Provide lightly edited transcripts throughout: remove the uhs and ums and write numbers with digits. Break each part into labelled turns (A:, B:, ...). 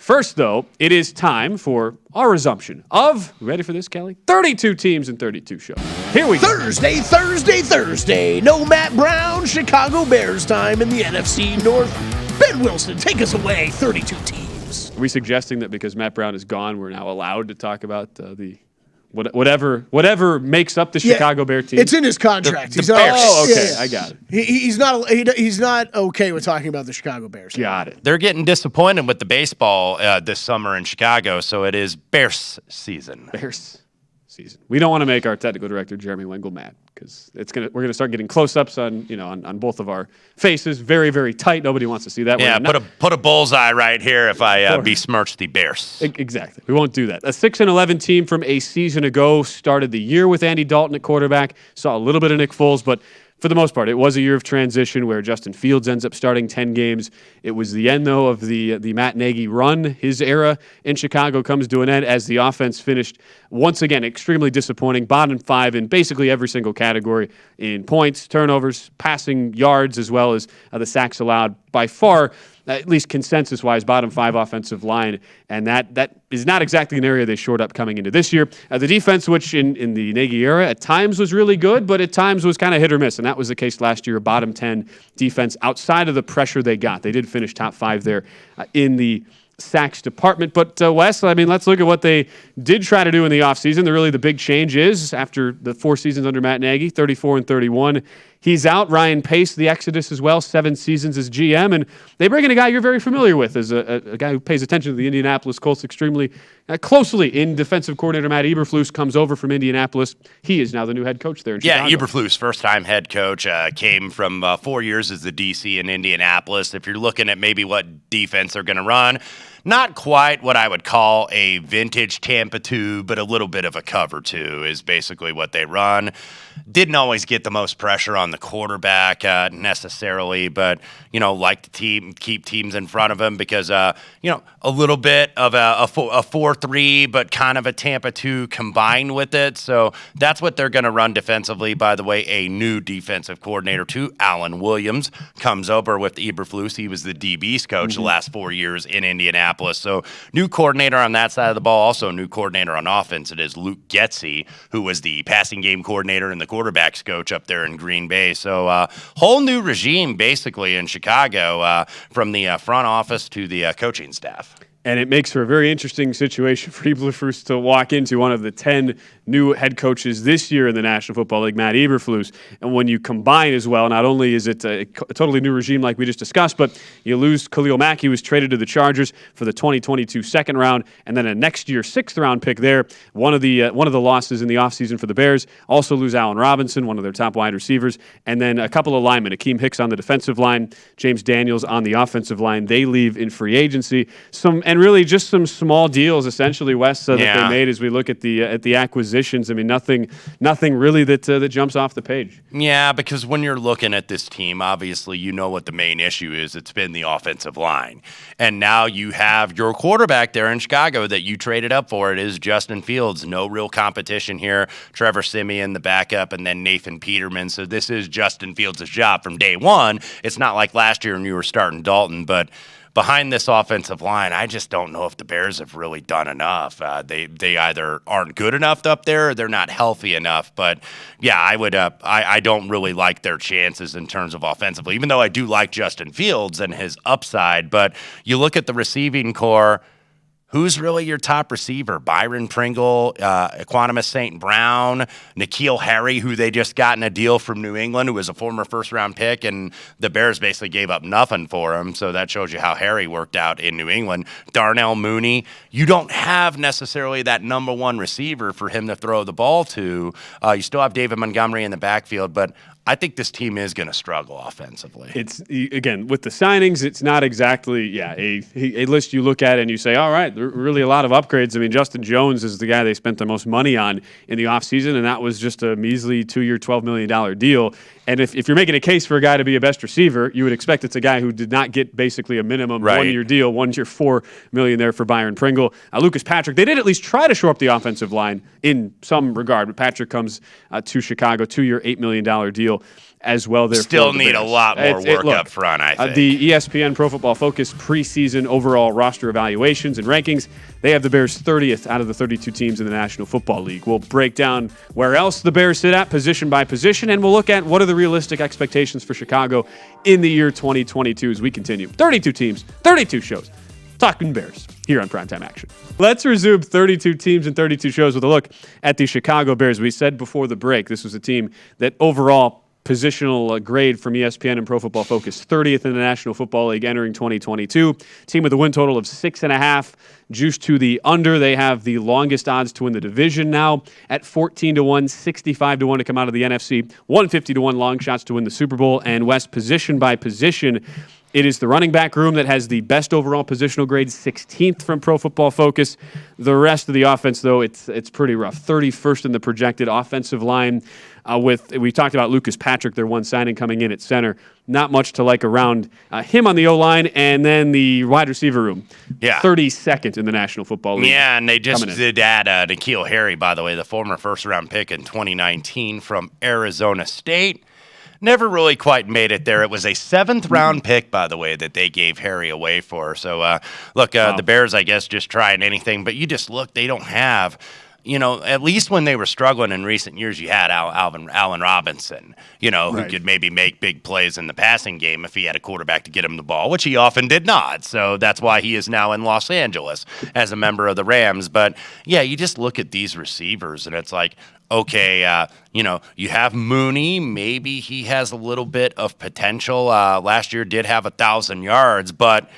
A: First, though, it is time for our resumption of, ready for this, Kelley? 32 teams and 32 shows. Here we go.
B: Thursday. No Matt Brown, Chicago Bears time in the NFC North. Ben Wilson, take us away, 32 teams.
A: Are we suggesting that because Matt Brown is gone, we're now allowed to talk about whatever makes up the Chicago Bear team?
B: It's in his contract.
A: The Bears. Oh, okay. I got it.
B: He's not okay with talking about the Chicago Bears.
A: Got it.
C: They're getting disappointed with the baseball this summer in Chicago, so it is Bears season.
A: Bears season. We don't want to make our technical director Jeremy Wengel mad because we're gonna start getting close-ups on both of our faces, very, very tight. Nobody wants to see that.
C: Yeah, put a bullseye right here if I besmirch the Bears.
A: Exactly. We won't do that. A 6-11 team from a season ago started the year with Andy Dalton at quarterback. Saw a little bit of Nick Foles, but for the most part, it was a year of transition where Justin Fields ends up starting 10 games. It was the end, though, of the Matt Nagy run. His era in Chicago comes to an end as the offense finished, once again, extremely disappointing. Bottom 5 in basically every single category in points, turnovers, passing yards, as well as the sacks allowed. By far, at least consensus-wise, bottom 5 offensive line, and that is not exactly an area they shored up coming into this year. The defense, which in the Nagy era at times was really good, but at times was kind of hit or miss, and that was the case last year. Bottom 10 defense outside of the pressure they got. They did finish top 5 there in the sacks department. But Wes, let's look at what they did try to do in the offseason. The big change is after the 4 seasons under Matt Nagy, 34-31. He's out. Ryan Pace, the Exodus as well, 7 seasons as GM. And they bring in a guy you're very familiar with as a guy who pays attention to the Indianapolis Colts extremely closely. In defensive coordinator Matt Eberflus comes over from Indianapolis. He is now the new head coach there in Chicago.
C: Yeah, Eberflus, first-time head coach, came from 4 years as the DC in Indianapolis. If you're looking at maybe what defense they're going to run, not quite what I would call a vintage Tampa 2, but a little bit of a cover 2 is basically what they run. Didn't always get the most pressure on the quarterback necessarily, but, like to keep teams in front of him because, a little bit of a 4-3, but kind of a Tampa 2 combined with it. So that's what they're going to run defensively. By the way, a new defensive coordinator too, Alan Williams, comes over with Eberflus. He was the DB's coach the last 4 years in Indianapolis. So new coordinator on that side of the ball. Also a new coordinator on offense. It is Luke Getsy, who was the passing game coordinator and the quarterbacks coach up there in Green Bay. So whole new regime basically in Chicago from the front office to the coaching staff.
A: And it makes for a very interesting situation for Eberflus to walk into, one of the 10 new head coaches this year in the National Football League, Matt Eberflus. And when you combine as well, not only is it a totally new regime like we just discussed, but you lose Khalil Mack. He was traded to the Chargers for the 2022 second round, and then a next year 6th round pick there. One of the losses in the offseason for the Bears. Also lose Allen Robinson, one of their top wide receivers, and then a couple of linemen, Akeem Hicks on the defensive line, James Daniels on the offensive line. They leave in free agency. And really just some small deals, essentially, Wes, that they made as we look at the acquisitions. Nothing really that jumps off the page.
C: Yeah, because when you're looking at this team, obviously you know what the main issue is. It's been the offensive line. And now you have your quarterback there in Chicago that you traded up for. It is Justin Fields. No real competition here. Trevor Siemian, the backup, and then Nathan Peterman. So this is Justin Fields' job from day one. It's not like last year when you were starting Dalton, but behind this offensive line, I just don't know if the Bears have really done enough. They either aren't good enough up there or they're not healthy enough. But, yeah, I don't really like their chances in terms of offensively, even though I do like Justin Fields and his upside. But you look at the receiving core, who's really your top receiver? Byron Pringle, Equanimus St. Brown, N'Keal Harry, who they just got in a deal from New England, who was a former first-round pick, and the Bears basically gave up nothing for him, so that shows you how Harry worked out in New England. Darnell Mooney, you don't have necessarily that number one receiver for him to throw the ball to. You still have David Montgomery in the backfield, but I think this team is going to struggle offensively.
A: It's, again, with the signings, it's not exactly, a list you look at and you say, all right, there are really a lot of upgrades. Justin Jones is the guy they spent the most money on in the offseason, and that was just a measly 2-year, $12 million deal. And if you're making a case for a guy to be a best receiver, you would expect it's a guy who did not get basically a minimum one-year deal, 1 year, $4 million there for Byron Pringle. Lucas Patrick, they did at least try to shore up the offensive line in some regard, but Patrick comes to Chicago, 2-year, $8 million deal. Chicago as well.
C: Still need a lot more work up front, I think.
A: The ESPN Pro Football Focus preseason overall roster evaluations and rankings, they have the Bears 30th out of the 32 teams in the National Football League. We'll break down where else the Bears sit at position by position, and we'll look at what are the realistic expectations for Chicago in the year 2022 as we continue. 32 teams, 32 shows. Talking Bears here on Primetime Action. Let's resume 32 teams and 32 shows with a look at the Chicago Bears. We said before the break, this was a team that overall positional grade from ESPN and Pro Football Focus, 30th in the National Football League entering 2022. Team with a win total of 6.5, juiced to the under. They have the longest odds to win the division now at 14-1, 65-1 to come out of the NFC, 150-1 long shots to win the Super Bowl. And West, position by position, it is the running back room that has the best overall positional grade, 16th from Pro Football Focus. The rest of the offense, though, it's pretty rough. 31st in the projected offensive line. We talked about Lucas Patrick, their one signing coming in at center. Not much to like around him on the O-line, and then the wide receiver room. 32nd in the National Football League.
C: Yeah, and they just did add N'Keal Harry, by the way, the former first-round pick in 2019 from Arizona State. Never really quite made it there. It was a 7th-round pick, by the way, that they gave Harry away for. So, the Bears, I guess, just trying anything. But you just look, they don't have, at least when they were struggling in recent years, you had Allen Robinson, who could maybe make big plays in the passing game if he had a quarterback to get him the ball, which he often did not. So that's why he is now in Los Angeles as a member of the Rams. But, yeah, you just look at these receivers, and it's like, okay, you have Mooney. Maybe he has a little bit of potential. Last year did have 1,000 yards, but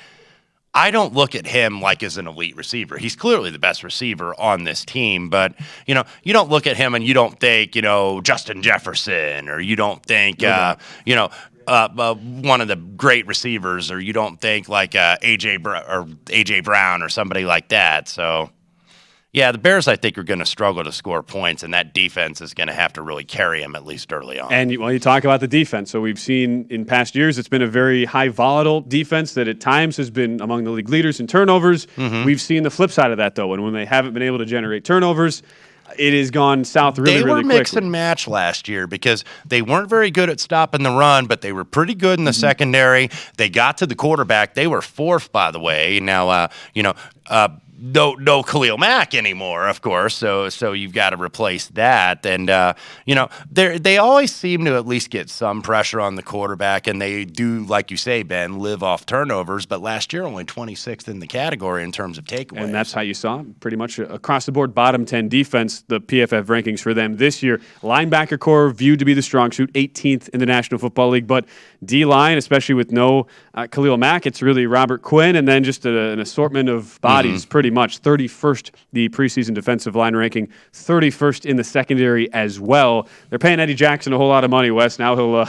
C: I don't look at him like as an elite receiver. He's clearly the best receiver on this team, but, you don't look at him and you don't think, Justin Jefferson, or you don't think, one of the great receivers, or you don't think like AJ Brown or somebody like that. So, yeah, the Bears, I think, are going to struggle to score points, and that defense is going to have to really carry them at least early on.
A: And you talk about the defense. So we've seen in past years it's been a very high volatile defense that at times has been among the league leaders in turnovers. Mm-hmm. We've seen the flip side of that, though, and when they haven't been able to generate turnovers, it has gone south really quickly.
C: They were mix and match last year because they weren't very good at stopping the run, but they were pretty good in the secondary. They got to the quarterback. They were 4th, by the way. Now, no Khalil Mack anymore, of course. So you've got to replace that. And they always seem to at least get some pressure on the quarterback, and they do, like you say, Ben, live off turnovers. But last year, only 26th in the category in terms of takeaways.
A: And that's how you saw pretty much across the board bottom 10 defense. The PFF rankings for them this year: linebacker core viewed to be the strong suit, 18th in the National Football League, but D-line, especially with no Khalil Mack, it's really Robert Quinn, and then just an assortment of bodies. Pretty much 31st the preseason defensive line ranking, 31st in the secondary as well. They're paying Eddie Jackson a whole lot of money, Wes. Now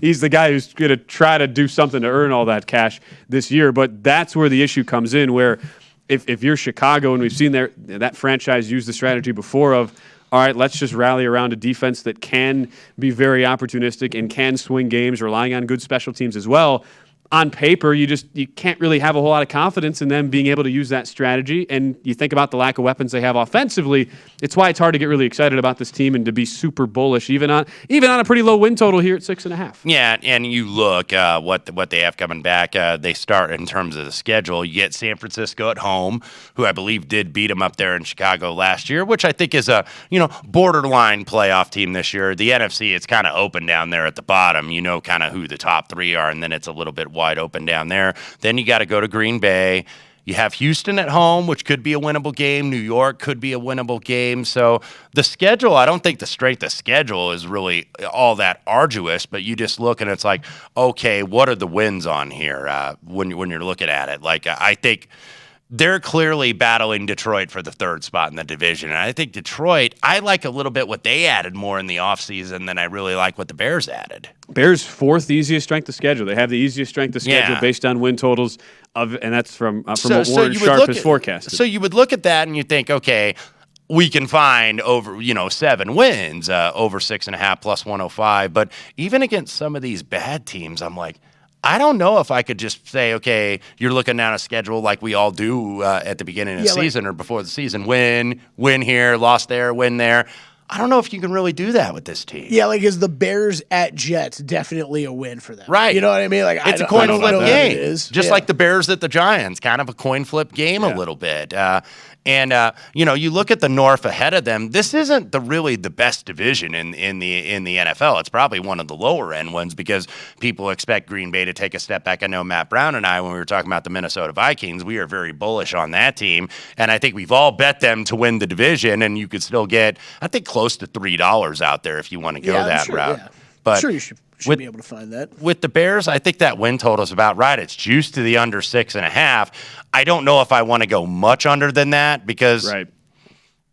A: he's the guy who's going to try to do something to earn all that cash this year. But that's where the issue comes in, where if you're Chicago, and we've seen that franchise use the strategy before of, all right, let's just rally around a defense that can be very opportunistic and can swing games, relying on good special teams as well. On paper, you can't really have a whole lot of confidence in them being able to use that strategy. And you think about the lack of weapons they have offensively. It's why it's hard to get really excited about this team and to be super bullish, even on a pretty low win total here at 6.5.
C: Yeah, and you look what they have coming back. They start in terms of the schedule. You get San Francisco at home, who I believe did beat them up there in Chicago last year, which I think is a borderline playoff team this year. The NFC, it's kind of open down there at the bottom. Kind of who the top 3 are, and then it's a little bit wide open down there. Then you got to go to Green Bay. You have Houston at home, which could be a winnable game. New York could be a winnable game. So the schedule, I don't think the strength of schedule is really all that arduous, but you just look and it's like, okay, what are the wins on here when you're looking at it? Like, I think they're clearly battling Detroit for the 3rd spot in the division. And I think Detroit, I like a little bit what they added more in the offseason than I really like what the Bears added.
A: Bears 4th easiest strength of schedule. They have the easiest strength of schedule based on win totals, and that's from what Warren Sharp has forecasted.
C: So you would look at that and you think, okay, we can find over 7 wins, over 6.5 plus 105. But even against some of these bad teams, I'm like, I don't know if I could just say, okay, you're looking down a schedule like we all do at the beginning of the season or before the season. Win here, lost there, win there. I don't know if you can really do that with this team.
B: Yeah, like is the Bears at Jets definitely a win for them?
C: Right.
B: You know what I mean? Like
C: It's a
B: I
C: coin
B: don't
C: flip
B: know that
C: game,
B: it is.
C: just like the Bears at the Giants, kind of a coin flip game a little bit. You look at the North ahead of them. This isn't really the best division in the NFL. It's probably one of the lower end ones because people expect Green Bay to take a step back. I know Matt Brown and I, when we were talking about the Minnesota Vikings, we are very bullish on that team, and I think we've all bet them to win the division. And you could still get, I think, close to $3 out there if you want to go that route.
B: Yeah.
C: But
B: I'm sure you should be able to find that.
C: With the Bears, I think that win total is about right. It's juiced to the under 6.5. I don't know if I want to go much under than that because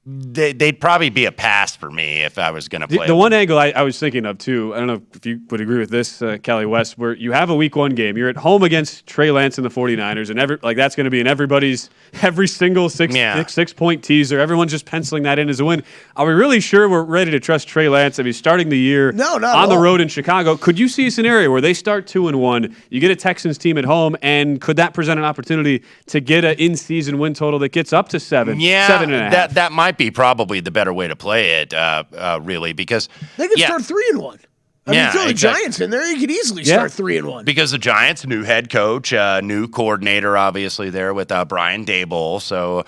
C: they'd probably be a pass for me if I was going to play.
A: The one angle I was thinking of, too, I don't know if you would agree with this, Kelley West, where you have a week 1 game. You're at home against Trey Lance and the 49ers, and that's going to be in every single six-point teaser. Everyone's just penciling that in as a win. Are we really sure we're ready to trust Trey Lance? I mean, starting the year on the road in Chicago, could you see a scenario where they start 2-1, you get a Texans team at home, and could that present an opportunity to get an in-season win total that gets up to 7, 7.5?
C: That might be probably the better way to play it, really, because
B: they could start 3-1. I mean, throw the Giants in there, you could easily start 3-1.
C: Because the Giants, new head coach, new coordinator, obviously there with Brian Daboll. So,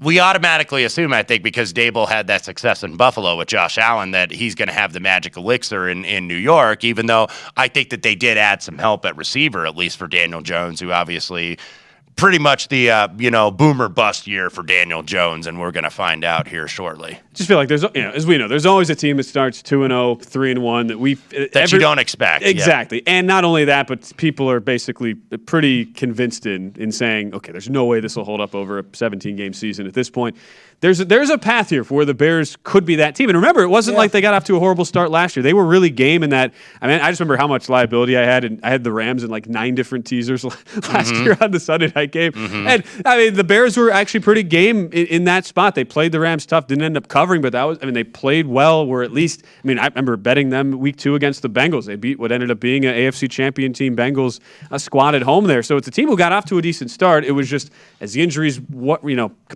C: we automatically assume, I think, because Daboll had that success in Buffalo with Josh Allen, that he's going to have the magic elixir in New York, even though I think that they did add some help at receiver, at least for Daniel Jones, who obviously pretty much the boomer bust year for Daniel Jones, and we're going to find out here shortly.
A: Just feel like there's, as we know, there's always a team that starts 2-0, 3-1 that
C: you don't expect.
A: Exactly, and not only that, but people are basically pretty convinced in saying, okay, there's no way this will hold up over a 17-game season at this point. There's a path here for where the Bears could be that team. And remember, it wasn't like they got off to a horrible start last year. They were really game in that. I mean, I just remember how much liability I had, and I had the Rams in like 9 different teasers last year on the Sunday night game. And I mean, the Bears were actually pretty game in that spot. They played the Rams tough, didn't end up covering, but they played well. Were at least, I remember betting them week 2 against the Bengals. They beat what ended up being an AFC champion team, Bengals, a squad at home there. So it's a team who got off to a decent start. It was just as the injuries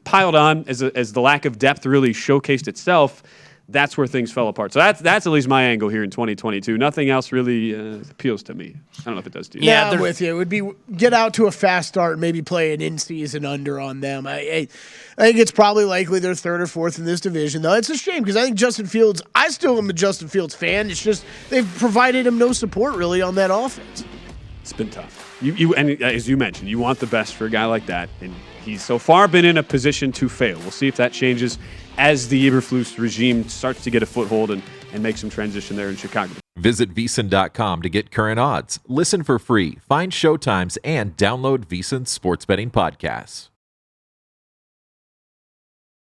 A: piled on, as the lack of depth really showcased itself, that's where things fell apart. So that's at least my angle here in 2022. Nothing else really appeals to me. I don't know if it does to you.
B: Yeah, I'm with you. It would be get out to a fast start and maybe play an in-season under on them. I think it's probably likely they're 3rd or 4th in this division, though. It's a shame because I think Justin Fields, I still am a Justin Fields fan. It's just they've provided him no support really on that offense.
A: It's been tough. And as you mentioned, you want the best for a guy like that, and he's so far been in a position to fail. We'll see if that changes as the Eberflus regime starts to get a foothold and make some transition there in Chicago.
D: Visit VSiN.com to get current odds, listen for free, find showtimes, and download VSiN sports betting podcasts.